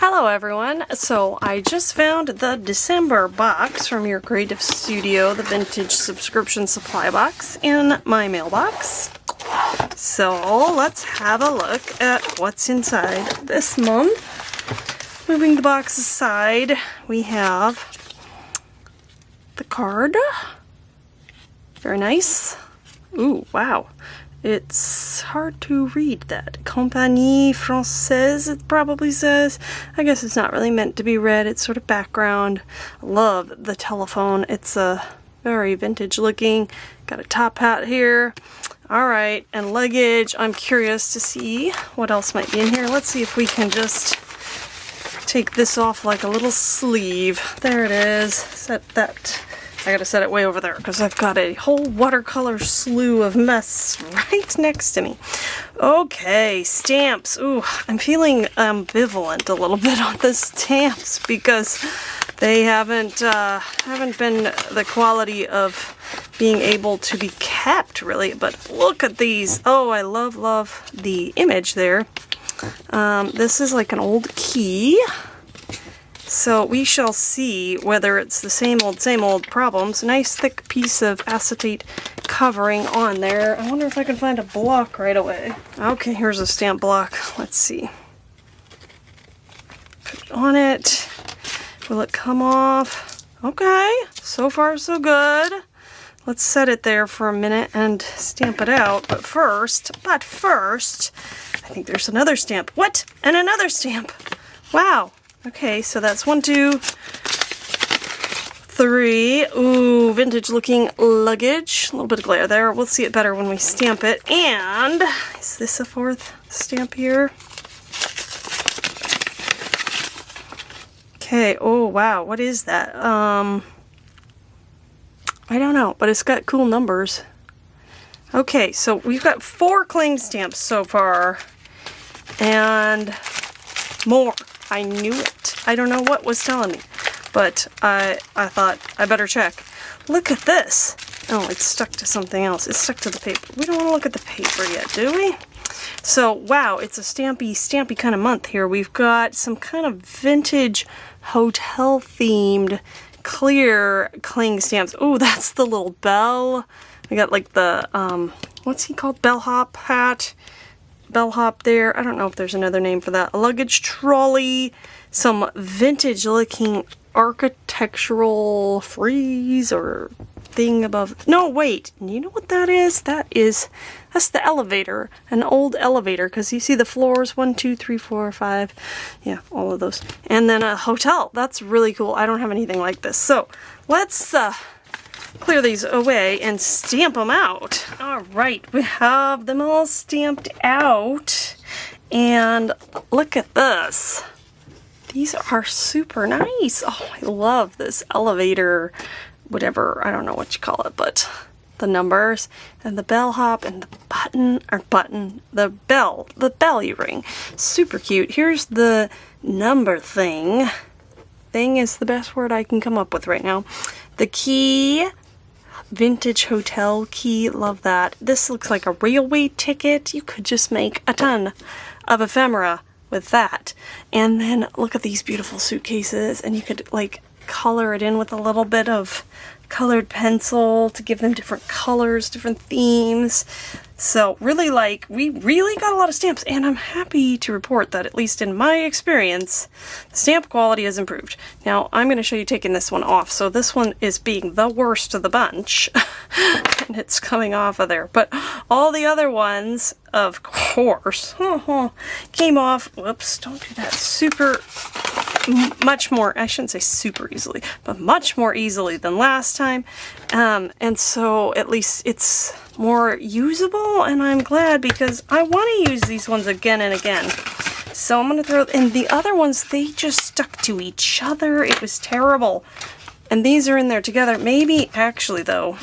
Hello everyone, so I just found the December box from your Creative Studio, the vintage subscription supply box, in my mailbox. So let's have a look at what's inside this month. Moving the box aside, we have the card. Very nice. Ooh, wow. It's hard to read that. Compagnie Française, it probably says. I guess it's not really meant to be read. It's sort of background. Love the telephone. It's very vintage looking. Got a top hat here. Alright, and luggage. I'm curious to see what else might be in here. Let's see if we can just take this off like a little sleeve. There it is. Set that. I gotta set it way over there because I've got a whole watercolor slew of mess right next to me. Okay, stamps. Ooh, I'm feeling ambivalent a little bit on the stamps because they haven't been the quality of being able to be kept really. But look at these. Oh, I love the image there. This is like an old key. So we shall see whether it's the same old problems. Nice thick piece of acetate covering on there. I wonder if I can find a block right away. Okay, here's a stamp block. Let's see. Put it on it. Will it come off? Okay, so far so good. Let's set it there for a minute and stamp it out. But first, I think there's another stamp. What? And another stamp. Wow. Okay, so that's 1, 2, 3. Ooh, vintage looking luggage. A little bit of glare there. We'll see it better when we stamp it. And is this a fourth stamp here? Okay, oh wow, what is that? I don't know, but it's got cool numbers. Okay, so we've got 4 cling stamps so far. And more. I knew it. I don't know what was telling me, but I thought I better check. Look at this. Oh, it's stuck to something else. It's stuck to the paper. We don't want to look at the paper yet, do we? So, wow, it's a stampy kind of month here. We've got some kind of vintage hotel-themed clear cling stamps. Oh, that's the little bell. We got like the, what's he called? Bellhop hat. Bellhop there. I don't know if there's another name for that. A luggage trolley, some vintage looking architectural frieze or thing above. No, wait. You know what that is? That's the elevator. An old elevator, because you see the floors 1, 2, 3, 4, 5. Yeah, all of those. And then a hotel. That's really cool. I don't have anything like this. So let's clear these away and stamp them out. Alright, we have them all stamped out. And look at this. These are super nice. Oh, I love this elevator, whatever, I don't know what you call it, but the numbers and the bellhop and the bell you ring. Super cute. Here's the number thing. Thing is the best word I can come up with right now. The key. Vintage hotel key, love that. This looks like a railway ticket. You could just make a ton of ephemera with that. And then look at these beautiful suitcases, and you could like color it in with a little bit of colored pencil to give them different colors, different themes. So really, like, we really got a lot of stamps, and I'm happy to report that, at least in my experience, the stamp quality has improved. Now, I'm going to show you taking this one off. So this one is being the worst of the bunch, and it's coming off of there. But all the other ones, of course, came off. Whoops, don't do that. Much more, I shouldn't say super easily, but much more easily than last time. And so at least it's more usable, and I'm glad because I want to use these ones again and again. So I'm going to throw, and the other ones, they just stuck to each other. It was terrible. And these are in there together. Maybe, actually though,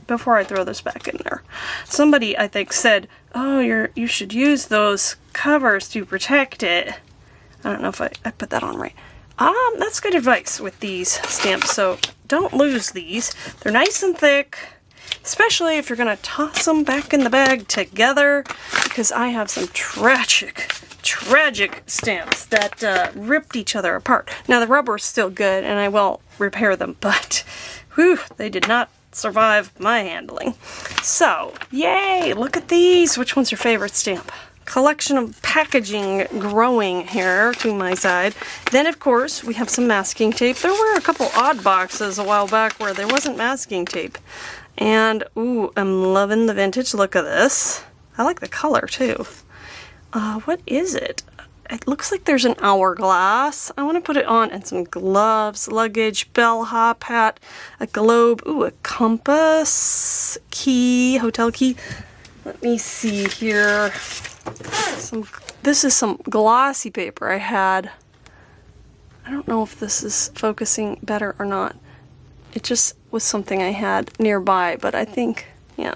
before I throw this back in there, somebody I think said, oh, you should use those covers to protect it. I don't know if I put that on right. That's good advice with these stamps, so don't lose these. They're nice and thick, especially if you're going to toss them back in the bag together, because I have some tragic tragic stamps that ripped each other apart. Now the rubber's still good and I will repair them, but whew, they did not survive my handling. So, yay, look at these. Which one's your favorite stamp? Collection of packaging growing here to my side. Then of course we have some masking tape. There were a couple odd boxes a while back where there wasn't masking tape. And ooh, I'm loving the vintage look of this. I like the color too. What is it? It looks like there's an hourglass. I want to put it on, and some gloves, luggage, bellhop hat, a globe, ooh, a compass, key, hotel key. Let me see here. This is some glossy paper I had. I don't know if this is focusing better or not. It just was something I had nearby, but I think, yeah.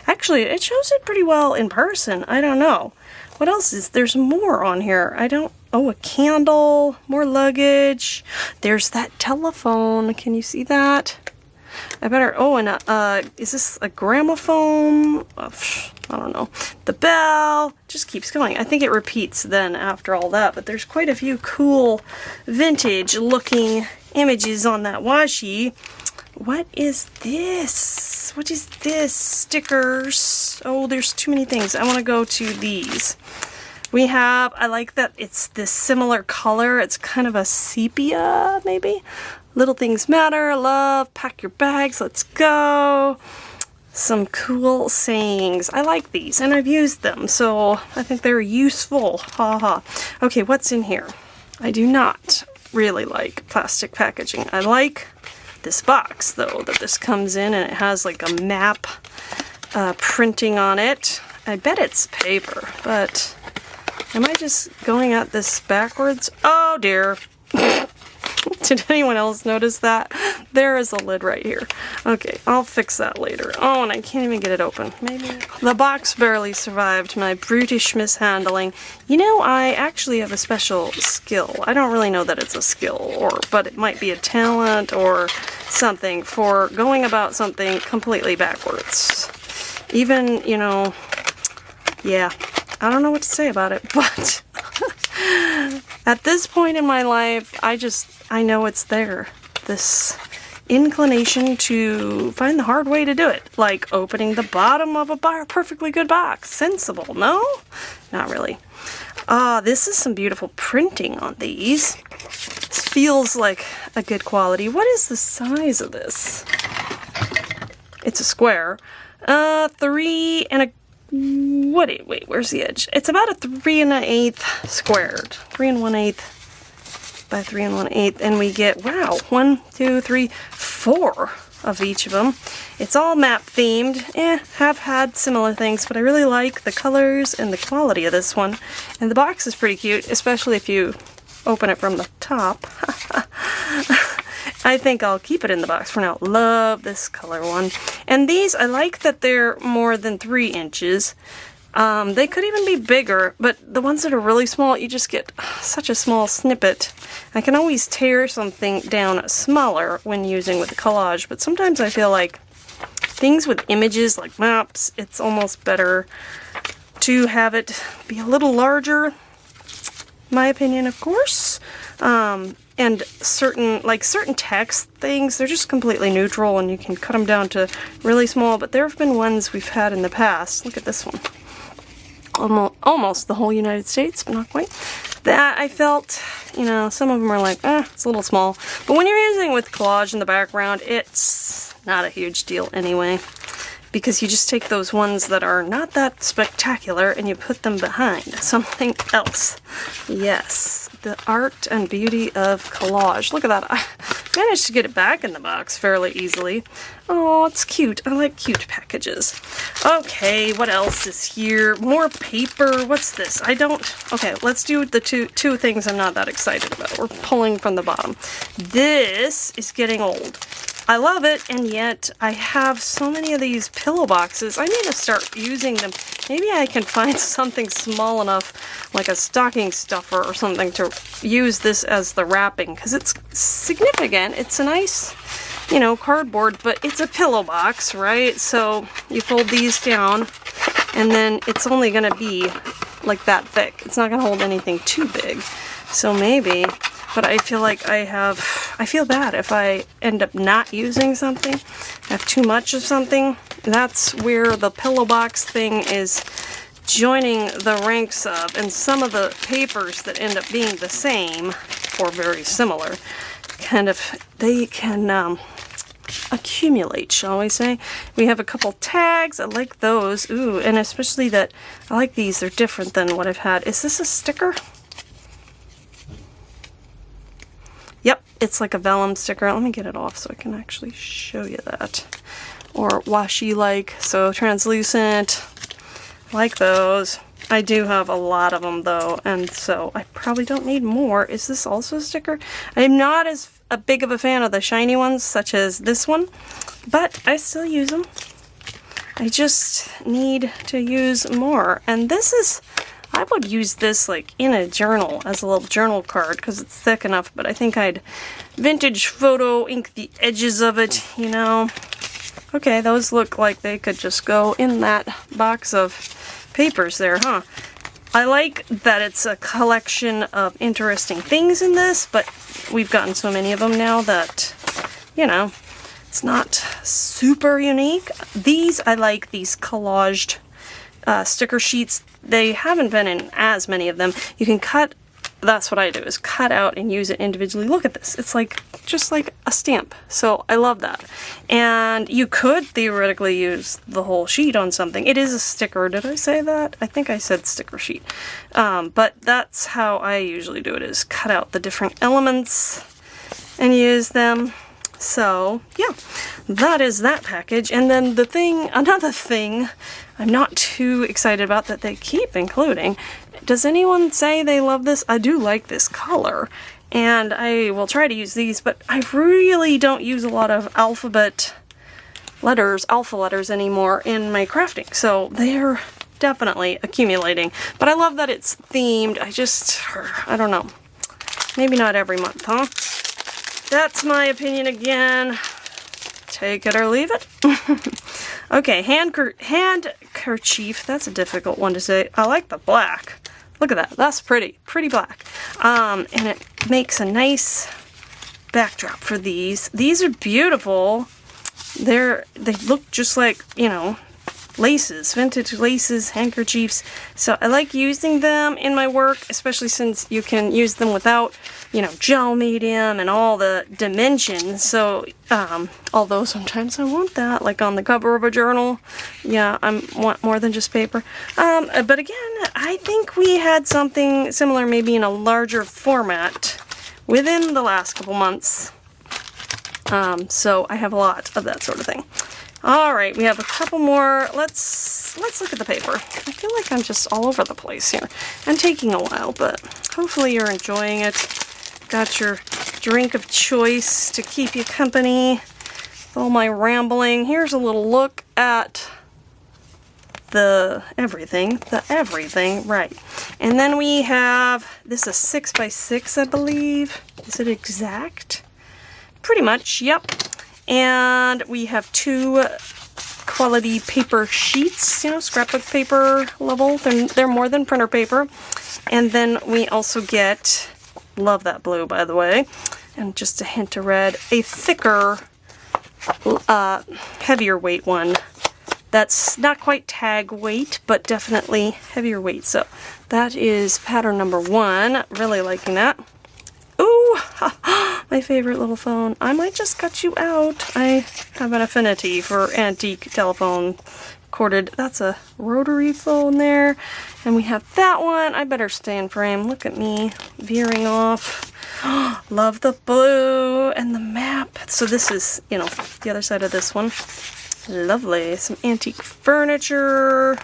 Actually, it shows it pretty well in person. I don't know. What else is, there's more on here. Oh, a candle, more luggage. There's that telephone. Can you see that? And is this a gramophone? I don't know. The bell just keeps going. I think it repeats then after all that, but there's quite a few cool vintage looking images on that washi. What is this? What is this? Stickers. Oh, there's too many things. I want to go to these. I like that it's this similar color. It's kind of a sepia, maybe. Little things matter, love, pack your bags, let's go. Some cool sayings. I like these, and I've used them, so I think they're useful. Haha. Okay, what's in here? I do not really like plastic packaging. I like this box, though, that this comes in, and it has like a map printing on it. I bet it's paper, but am I just going at this backwards? Oh dear. Did anyone else notice that? There is a lid right here. Okay, I'll fix that later. Oh, and I can't even get it open. Maybe the box barely survived my brutish mishandling. You know, I actually have a special skill. I don't really know that it's a skill, but it might be a talent or something for going about something completely backwards. Even, you know, yeah, I don't know what to say about it, but at this point in my life, I know it's there. This inclination to find the hard way to do it. Like opening the bottom of a perfectly good box. Sensible, no? Not really. This is some beautiful printing on these. This feels like a good quality. What is the size of this? It's a square. 3 and a... Wait, where's the edge? It's about a 3 1/8 squared. 3 1/8 by 3 1/8, and we get, wow, 1, 2, 3, 4 of each of them. It's all map themed. Have had similar things, but I really like the colors and the quality of this one. And the box is pretty cute, especially if you open it from the top. I think I'll keep it in the box for now. Love this color one. And these, I like that they're more than 3 inches. They could even be bigger, but the ones that are really small, you just get such a small snippet. I can always tear something down smaller when using with collage, but sometimes I feel like things with images like maps, it's almost better to have it be a little larger. My opinion, of course. And certain text things, they're just completely neutral and you can cut them down to really small, but there have been ones we've had in the past. Look at this one. Almost the whole United States, but not quite. That I felt, you know, some of them are like, it's a little small. But when you're using with collage in the background, it's not a huge deal anyway. Because you just take those ones that are not that spectacular and you put them behind something else. Yes, the art and beauty of collage. Look at that. I managed to get it back in the box fairly easily. Oh, it's cute. I like cute packages. Okay, what else is here? More paper. What's this? Okay, let's do the two things I'm not that excited about. We're pulling from the bottom. This is getting old. I love it, and yet I have so many of these pillow boxes. I need to start using them. Maybe I can find something small enough, like a stocking stuffer or something, to use this as the wrapping, because it's significant. It's a nice, you know, cardboard, but it's a pillow box, right? So you fold these down, and then it's only going to be, like that thick. It's not gonna hold anything too big. So maybe, but I feel like I feel bad if I end up not using something, I have too much of something. That's where the pillow box thing is joining the ranks of, and some of the papers that end up being the same or very similar, kind of, they can accumulate, shall we say. We have a couple tags. I like those. Ooh, and especially that, I like these. They're different than what I've had. Is this a sticker? Yep, it's like a vellum sticker. Let me get it off so I can actually show you that. Or washi-like, so translucent. Like those. I do have a lot of them though, and so I probably don't need more. Is this also a sticker? I'm not as big of a fan of the shiny ones, such as this one, but I still use them. I just need to use more. And this is, I would use this like in a journal, as a little journal card, because it's thick enough, but I think I'd vintage photo ink the edges of it, you know. Okay, those look like they could just go in that box of papers there, huh? I like that it's a collection of interesting things in this, but we've gotten so many of them now that, you know, it's not super unique. These, I like these collaged sticker sheets. They haven't been in as many of them. You can cut, that's what I do, is cut out and use it individually. Look at this. It's like, just like a stamp. So I love that. And you could theoretically use the whole sheet on something. It is a sticker. Did I say that? I think I said sticker sheet. But that's how I usually do it, is cut out the different elements and use them. So yeah, that is that package. And then the thing, another thing I'm not too excited about that they keep including. Does anyone say they love this? I do like this color, and I will try to use these, but I really don't use a lot of alphabet letters, alpha letters anymore in my crafting, so they're definitely accumulating. But I love that it's themed. I don't know. Maybe not every month, huh? That's my opinion again. Take it or leave it. Okay, handkerchief. That's a difficult one to say. I like the black. Look at that. That's pretty. Pretty black. And it makes a nice backdrop for these. These are beautiful. They look just like, you know, laces, vintage laces, handkerchiefs. So I like using them in my work, especially since you can use them without, you know, gel medium and all the dimensions. So, although sometimes I want that, like on the cover of a journal. Yeah, I want more than just paper. But again, I think we had something similar, maybe in a larger format, within the last couple months. So I have a lot of that sort of thing. All right, we have a couple more. Let's look at the paper. I feel like I'm just all over the place here. I'm taking a while, but hopefully you're enjoying it. Got your drink of choice to keep you company with all my rambling. Here's a little look at the everything, right. And then we have, this is 6x6, I believe. Is it exact? Pretty much, yep. And we have 2 quality paper sheets, you know, scrapbook paper level. They're more than printer paper. And then we also get, love that blue, by the way, and just a hint of red, a thicker, heavier weight one. That's not quite tag weight, but definitely heavier weight. So that is pattern number 1. Really liking that. Ooh, my favorite little phone. I might just cut you out. I have an affinity for antique telephone corded. That's a rotary phone there. And we have that one. I better stay in frame. Look at me veering off. Love the blue and the map. So this is, you know, the other side of this one. Lovely. Some antique furniture.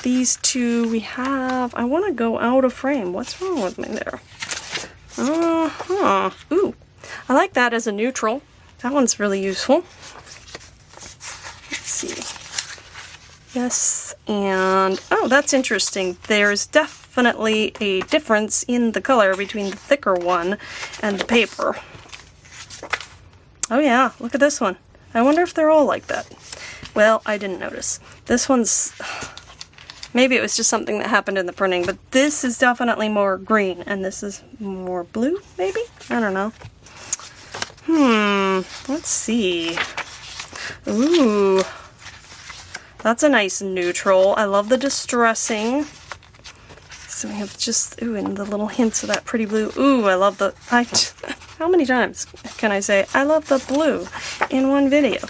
These 2 we have. I want to go out of frame. What's wrong with me there? Ooh, I like that as a neutral. That one's really useful. Let's see. Yes, and oh, that's interesting. There's definitely a difference in the color between the thicker one and the paper. Oh yeah, look at this one. I wonder if they're all like that. Well, I didn't notice. This one's Maybe it was just something that happened in the printing, but this is definitely more green, and this is more blue, maybe? I don't know. Let's see. Ooh, that's a nice neutral. I love the distressing. So we have just, ooh, and the little hints of that pretty blue. Ooh, I love the, how many times can I say, I love the blue in one video?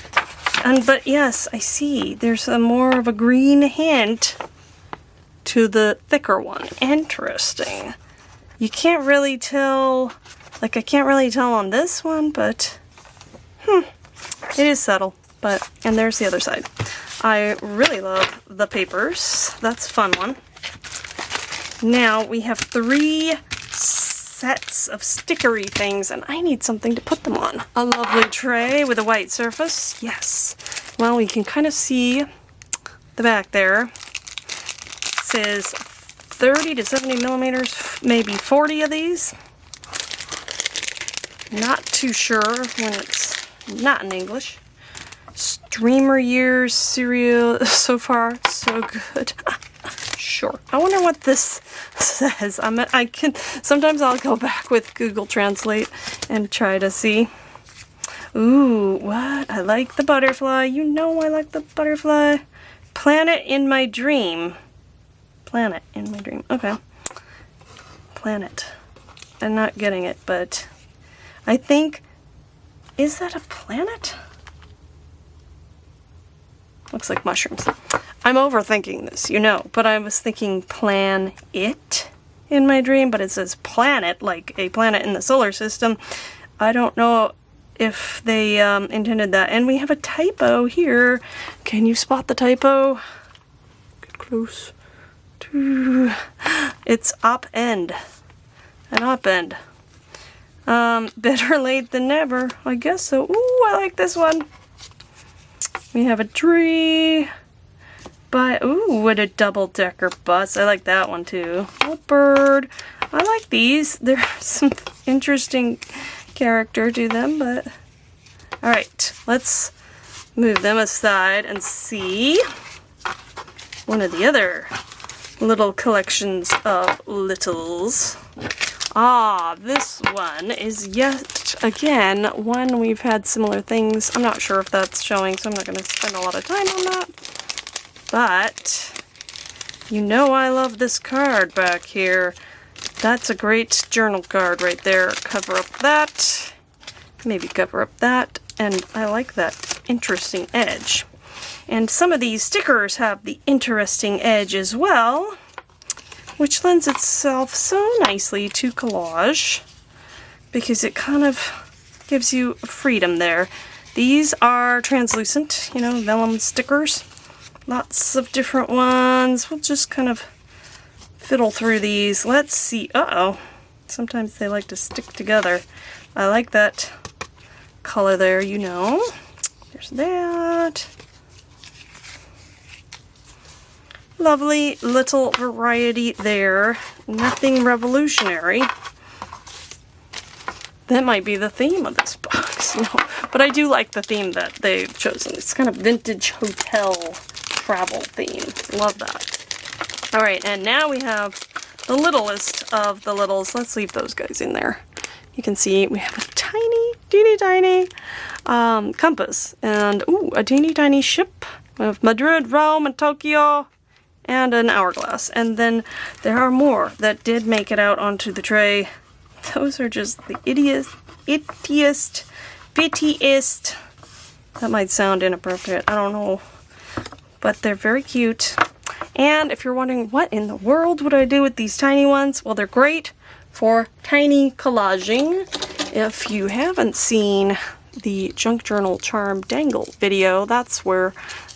But yes, I see, there's a more of a green hint to the thicker one. Interesting. You can't really tell, like I can't really tell on this one, but it is subtle. But, and there's the other side. I really love the papers. That's a fun one. Now we have 3 sets of stickery things, and I need something to put them on. A lovely tray with a white surface. Yes. Well, we can kind of see the back there. It says 30 to 70 millimeters, maybe 40 of these. Not too sure when it's not in English. Streamer years cereal, so far so good. Sure. I wonder what this says. Sometimes I'll go back with Google Translate and try to see. Ooh, what? I like the butterfly. You know I like the butterfly. Planet in my dream. Planet in my dream. Okay. Planet. I'm not getting it, but I think, is that a planet? Looks like mushrooms. I'm overthinking this, you know, but I was thinking plan it in my dream, but it says planet, like a planet in the solar system. I don't know if they intended that. And we have a typo here. Can you spot the typo? Get close. It's op-end. An op-end. Better late than never. I guess so. Ooh, I like this one. We have a tree. Ooh, what a double-decker bus. I like that one too. A bird. I like these. There's some interesting character to them, but alright, let's move them aside and see one of the other little collections of littles. Ah, this one is yet again one we've had similar things. I'm not sure if that's showing, so I'm not going to spend a lot of time on that. But you know I love this card back here. That's a great journal card right there. Cover up that. Maybe cover up that. And I like that interesting edge. And some of these stickers have the interesting edge as well, which lends itself so nicely to collage because it kind of gives you freedom there. These are translucent, you know, vellum stickers. Lots of different ones. We'll just kind of fiddle through these. Let's see. Uh-oh. Sometimes they like to stick together. I like that color there, you know. There's that. Lovely little variety there. Nothing revolutionary. That might be the theme of this box. No, but I do like the theme that they've chosen. It's kind of vintage hotel travel theme. Love that. Alright, and now we have the littlest of the littles. Let's leave those guys in there. You can see we have a tiny, teeny tiny compass. And, ooh, a teeny tiny ship. We have Madrid, Rome, and Tokyo. And an hourglass. And then there are more that did make it out onto the tray. Those are just the ittiest, bittiest. That might sound inappropriate. I don't know. But they're very cute. And if you're wondering what in the world would I do with these tiny ones, well, they're great for tiny collaging. If you haven't seen the Junk Journal Charm Dangle video, that's where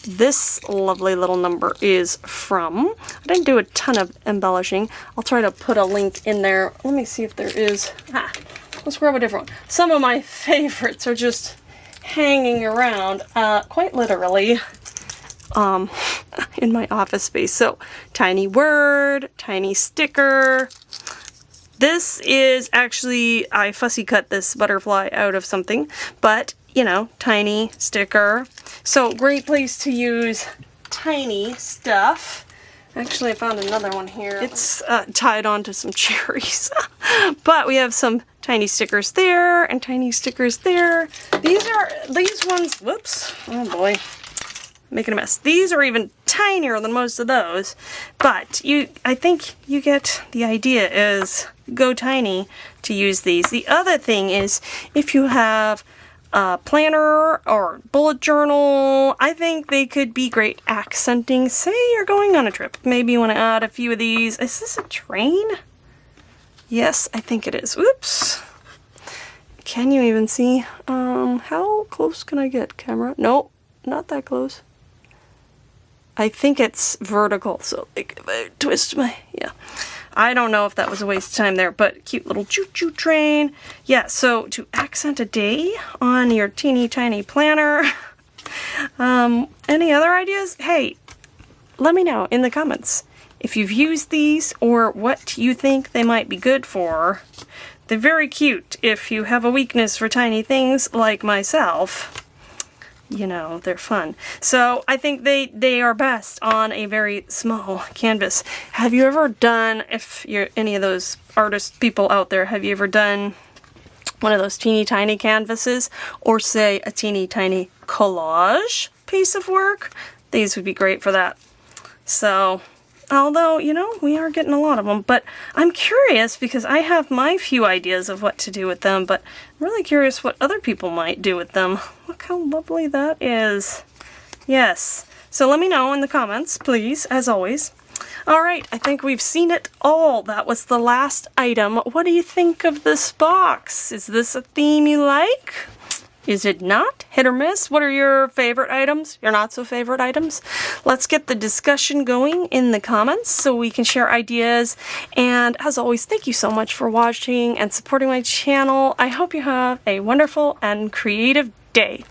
this lovely little number is from. I didn't do a ton of embellishing. I'll try to put a link in there. Let me see if there is. Let's grab a different one. Some of my favorites are just hanging around, quite literally, in my office space. So, tiny word, tiny sticker. This is actually, I fussy cut this butterfly out of something, but, you know, tiny sticker. So, great place to use tiny stuff. Actually, I found another one here. It's tied onto some cherries. But we have some tiny stickers there and tiny stickers there. These ones, whoops, oh boy, making a mess. These are even tinier than most of those. But I think you get the idea is go tiny to use these. The other thing is if you have a planner or bullet journal, I think they could be great accenting. Say you're going on a trip. Maybe you want to add a few of these. Is this a train? Yes, I think it is. Oops. Can you even see? How close can I get, camera? Nope, not that close. I think it's vertical, so like if I twist my, yeah. I don't know if that was a waste of time there, but cute little choo-choo train. Yeah, so to accent a day on your teeny tiny planner. Any other ideas? Hey, let me know in the comments if you've used these or what you think they might be good for. They're very cute if you have a weakness for tiny things like myself. You know, they're fun. So I think they are best on a very small canvas. Have you ever done, if you're any of those artist people out there, have you ever done one of those teeny tiny canvases or say a teeny tiny collage piece of work? These would be great for that. So, although, you know, we are getting a lot of them, but I'm curious because I have my few ideas of what to do with them, but I'm really curious what other people might do with them. Look how lovely that is. Yes. So let me know in the comments, please, as always. All right, I think we've seen it all. That was the last item. What do you think of this box? Is this a theme you like? Is it not? Hit or miss? What are your favorite items? Your not so favorite items? Let's get the discussion going in the comments so we can share ideas. And as always, thank you so much for watching and supporting my channel. I hope you have a wonderful and creative day.